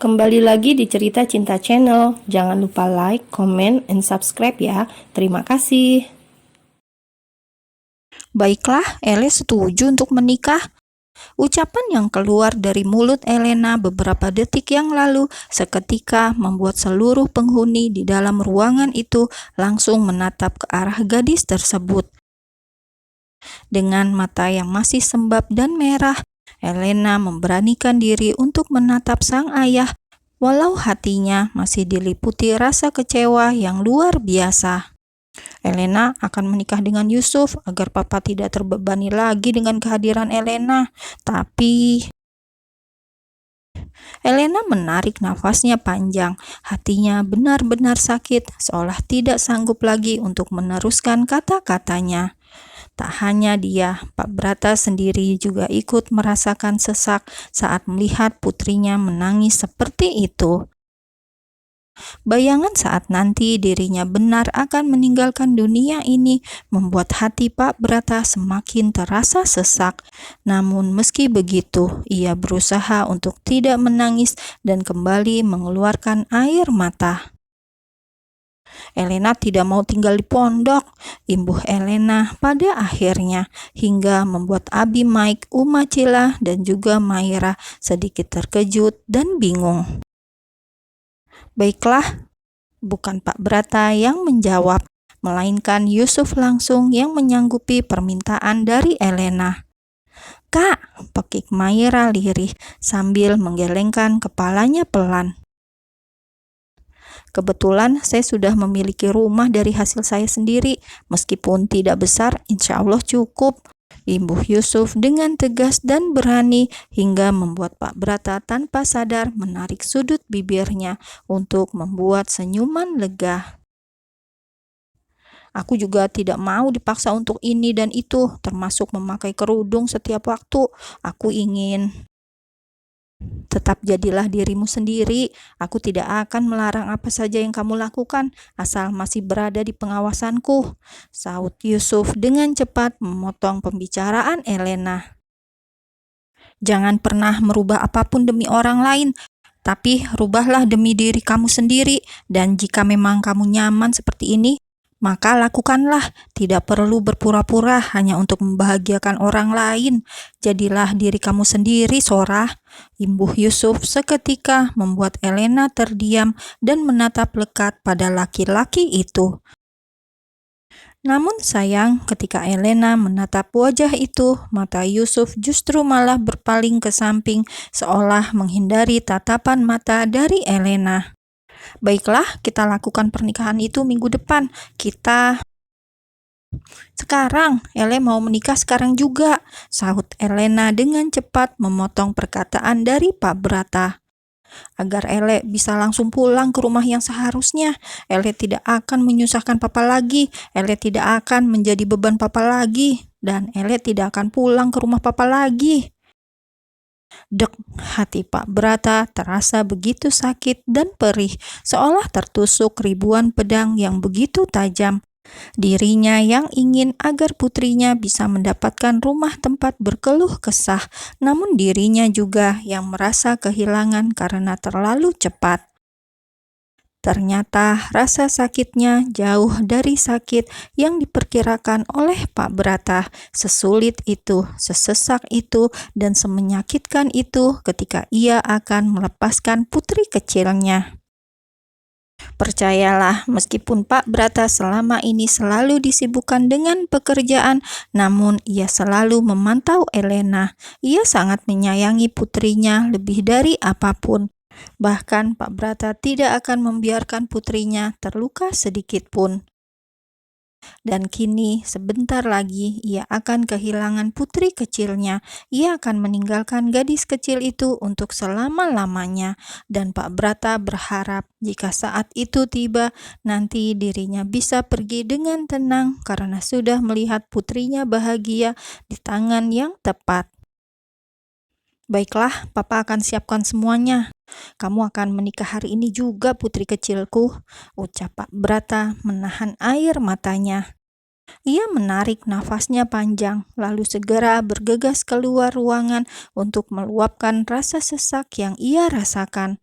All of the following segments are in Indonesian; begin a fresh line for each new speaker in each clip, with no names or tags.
Kembali lagi di Cerita Cinta Channel. Jangan lupa like, comment, and subscribe ya. Terima kasih.
Baiklah, Ele setuju untuk menikah. Ucapan yang keluar dari mulut Elena beberapa detik yang lalu seketika membuat seluruh penghuni di dalam ruangan itu langsung menatap ke arah gadis tersebut. Dengan mata yang masih sembab dan merah, Elena memberanikan diri untuk menatap sang ayah, walau hatinya masih diliputi rasa kecewa yang luar biasa. Elena akan menikah dengan Yusuf agar papa tidak terbebani lagi dengan kehadiran Elena. Tapi Elena menarik nafasnya panjang. Hatinya benar-benar sakit, seolah tidak sanggup lagi untuk meneruskan kata-katanya. Tak hanya dia, Pak Brata sendiri juga ikut merasakan sesak saat melihat putrinya menangis seperti itu. Bayangan saat nanti dirinya benar akan meninggalkan dunia ini membuat hati Pak Brata semakin terasa sesak. Namun meski begitu, ia berusaha untuk tidak menangis dan kembali mengeluarkan air mata. Elena tidak mau tinggal di pondok, imbuh Elena pada akhirnya, hingga membuat Abi Mike, Uma Cila, dan juga Maira sedikit terkejut dan bingung. Baiklah, bukan Pak Brata yang menjawab, melainkan Yusuf langsung yang menyanggupi permintaan dari Elena. "Kak," pekik Maira lirih sambil menggelengkan kepalanya pelan. "Kebetulan saya sudah memiliki rumah dari hasil saya sendiri, meskipun tidak besar, insya Allah cukup," imbuh Yusuf dengan tegas dan berani hingga membuat Pak Brata tanpa sadar menarik sudut bibirnya untuk membuat senyuman lega. "Aku juga tidak mau dipaksa untuk ini dan itu, termasuk memakai kerudung setiap waktu. Aku ingin..." "Tetap jadilah dirimu sendiri. Aku tidak akan melarang apa saja yang kamu lakukan, asal masih berada di pengawasanku," sahut Yusuf dengan cepat memotong pembicaraan Elena. "Jangan pernah merubah apapun demi orang lain, tapi rubahlah demi diri kamu sendiri. Dan jika memang kamu nyaman seperti ini, maka lakukanlah. Tidak perlu berpura-pura hanya untuk membahagiakan orang lain. Jadilah diri kamu sendiri, Sora," imbuh Yusuf seketika membuat Elena terdiam dan menatap lekat pada laki-laki itu. Namun sayang, ketika Elena menatap wajah itu, mata Yusuf justru malah berpaling ke samping seolah menghindari tatapan mata dari Elena. "Baiklah, kita lakukan pernikahan itu minggu depan. Sekarang, Ele mau menikah sekarang juga," sahut Elena dengan cepat memotong perkataan dari Pak Brata. "Agar Ele bisa langsung pulang ke rumah yang seharusnya. Ele tidak akan menyusahkan papa lagi. Ele tidak akan menjadi beban papa lagi. Dan Ele tidak akan pulang ke rumah papa lagi." Dek, hati Pak Brata terasa begitu sakit dan perih, seolah tertusuk ribuan pedang yang begitu tajam. Dirinya yang ingin agar putrinya bisa mendapatkan rumah tempat berkeluh kesah, namun dirinya juga yang merasa kehilangan karena terlalu cepat. Ternyata rasa sakitnya jauh dari sakit yang diperkirakan oleh Pak Brata. Sesulit itu, sesesak itu, dan semenyakitkan itu ketika ia akan melepaskan putri kecilnya. Percayalah, meskipun Pak Brata selama ini selalu disibukkan dengan pekerjaan, namun ia selalu memantau Elena. Ia sangat menyayangi putrinya lebih dari apapun. Bahkan Pak Brata tidak akan membiarkan putrinya terluka sedikit pun. Dan kini sebentar lagi ia akan kehilangan putri kecilnya. Ia akan meninggalkan gadis kecil itu untuk selama-lamanya. Dan Pak Brata berharap jika saat itu tiba, nanti dirinya bisa pergi dengan tenang karena sudah melihat putrinya bahagia di tangan yang tepat. "Baiklah, Papa akan siapkan semuanya. Kamu akan menikah hari ini juga, putri kecilku," ucap Pak Brata menahan air matanya. Ia menarik nafasnya panjang, lalu segera bergegas keluar ruangan untuk meluapkan rasa sesak yang ia rasakan.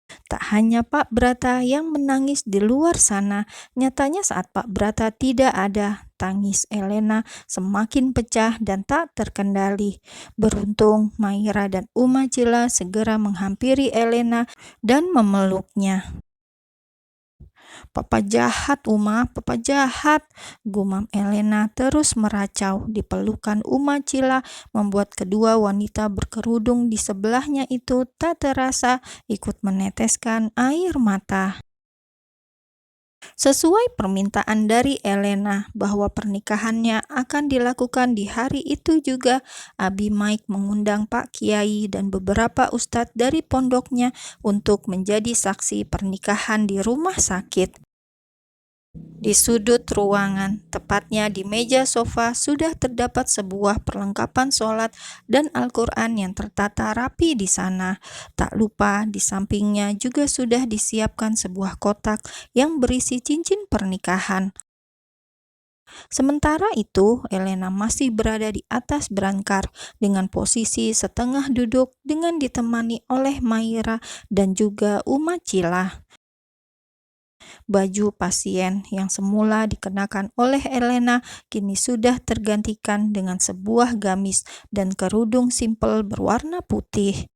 Tak hanya Pak Brata yang menangis di luar sana, nyatanya saat Pak Brata tidak ada, tangis Elena semakin pecah dan tak terkendali. Beruntung, Maira dan Uma Cila segera menghampiri Elena dan memeluknya. "Papa jahat, Uma, papa jahat," gumam Elena terus meracau. Di pelukan Uma Cila membuat kedua wanita berkerudung di sebelahnya itu tak terasa ikut meneteskan air mata. Sesuai permintaan dari Elena bahwa pernikahannya akan dilakukan di hari itu juga, Abi Mike mengundang Pak Kiai dan beberapa ustadz dari pondoknya untuk menjadi saksi pernikahan di rumah sakit. Di sudut ruangan, tepatnya di meja sofa, sudah terdapat sebuah perlengkapan sholat dan Al-Quran yang tertata rapi di sana. Tak lupa, di sampingnya juga sudah disiapkan sebuah kotak yang berisi cincin pernikahan. Sementara itu, Elena masih berada di atas berangkar dengan posisi setengah duduk dengan ditemani oleh Maira dan juga Uma Cila. Baju pasien yang semula dikenakan oleh Elena kini sudah tergantikan dengan sebuah gamis dan kerudung simpel berwarna putih.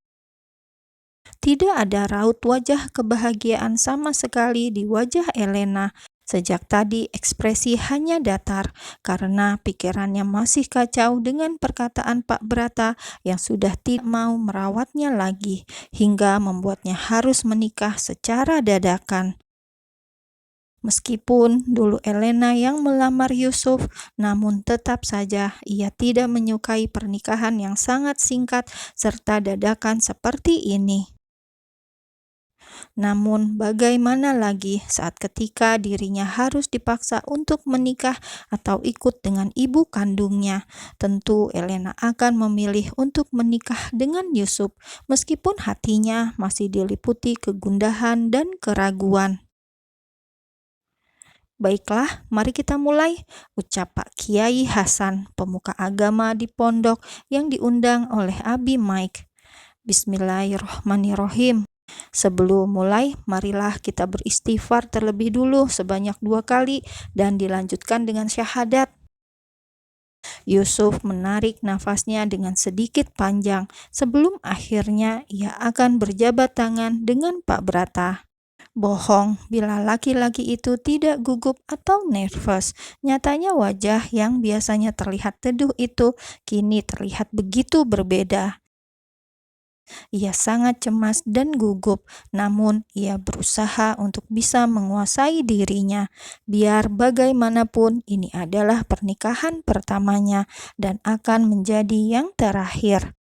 Tidak ada raut wajah kebahagiaan sama sekali di wajah Elena. Sejak tadi ekspresi hanya datar karena pikirannya masih kacau dengan perkataan Pak Brata yang sudah tidak mau merawatnya lagi hingga membuatnya harus menikah secara dadakan. Meskipun dulu Elena yang melamar Yusuf, namun tetap saja ia tidak menyukai pernikahan yang sangat singkat serta dadakan seperti ini. Namun bagaimana lagi saat ketika dirinya harus dipaksa untuk menikah atau ikut dengan ibu kandungnya? Tentu Elena akan memilih untuk menikah dengan Yusuf meskipun hatinya masih diliputi kegundahan dan keraguan. "Baiklah, mari kita mulai," ucap Pak Kiai Hasan, pemuka agama di pondok yang diundang oleh Abi Mike. "Bismillahirrohmanirrohim. Sebelum mulai, marilah kita beristighfar terlebih dulu sebanyak 2 kali dan dilanjutkan dengan syahadat." Yusuf menarik nafasnya dengan sedikit panjang sebelum akhirnya ia akan berjabat tangan dengan Pak Brata. Bohong bila laki-laki itu tidak gugup atau nervous. Nyatanya wajah yang biasanya terlihat teduh itu kini terlihat begitu berbeda. Ia sangat cemas dan gugup, namun ia berusaha untuk bisa menguasai dirinya. Biar bagaimanapun ini adalah pernikahan pertamanya dan akan menjadi yang terakhir.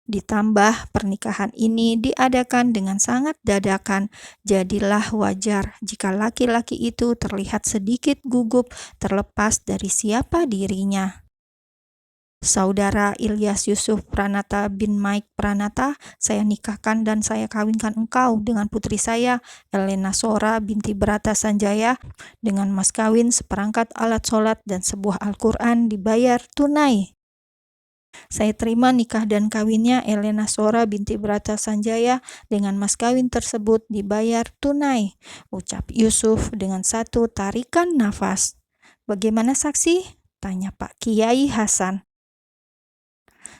Ditambah pernikahan ini diadakan dengan sangat dadakan, jadilah wajar jika laki-laki itu terlihat sedikit gugup terlepas dari siapa dirinya. "Saudara Ilyas Yusuf Pranata bin Mike Pranata, saya nikahkan dan saya kawinkan engkau dengan putri saya, Elena Sora binti Brata Sanjaya, dengan mas kawin seperangkat alat sholat dan sebuah Al-Quran dibayar tunai. Saya terima nikah dan kawinnya Elena Sora binti Brata Sanjaya dengan mas kawin tersebut dibayar tunai," ucap Yusuf dengan satu tarikan nafas. "Bagaimana saksi?" tanya Pak Kiai Hasan.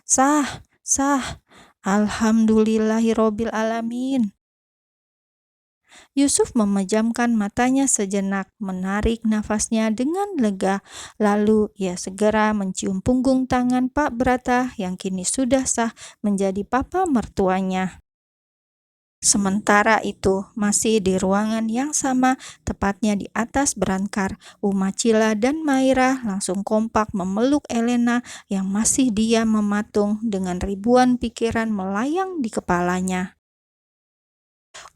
"Sah, sah. Alhamdulillahirobbil alamin." Yusuf memejamkan matanya sejenak, menarik nafasnya dengan lega. Lalu ia segera mencium punggung tangan Pak Brata yang kini sudah sah menjadi papa mertuanya. Sementara itu, masih di ruangan yang sama, tepatnya di atas berangkar, Uma Cila dan Maira langsung kompak memeluk Elena yang masih diam mematung dengan ribuan pikiran melayang di kepalanya.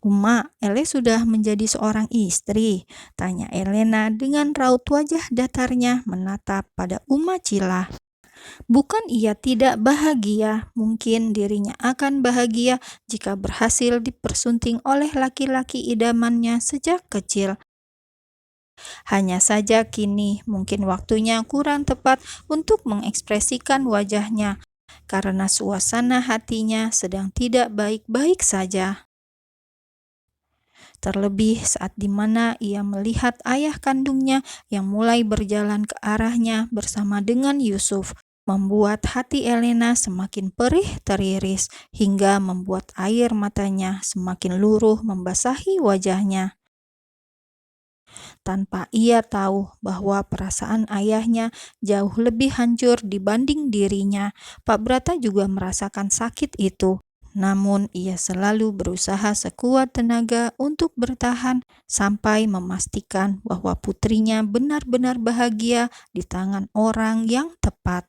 "Uma, Ele sudah menjadi seorang istri?" tanya Elena dengan raut wajah datarnya menatap pada Uma Cila. Bukan ia tidak bahagia, mungkin dirinya akan bahagia jika berhasil dipersunting oleh laki-laki idamannya sejak kecil. Hanya saja kini mungkin waktunya kurang tepat untuk mengekspresikan wajahnya, karena suasana hatinya sedang tidak baik-baik saja. Terlebih saat dimana ia melihat ayah kandungnya yang mulai berjalan ke arahnya bersama dengan Yusuf, membuat hati Elena semakin perih teriris hingga membuat air matanya semakin luruh membasahi wajahnya. Tanpa ia tahu bahwa perasaan ayahnya jauh lebih hancur dibanding dirinya, Pak Brata juga merasakan sakit itu. Namun ia selalu berusaha sekuat tenaga untuk bertahan sampai memastikan bahwa putrinya benar-benar bahagia di tangan orang yang tepat.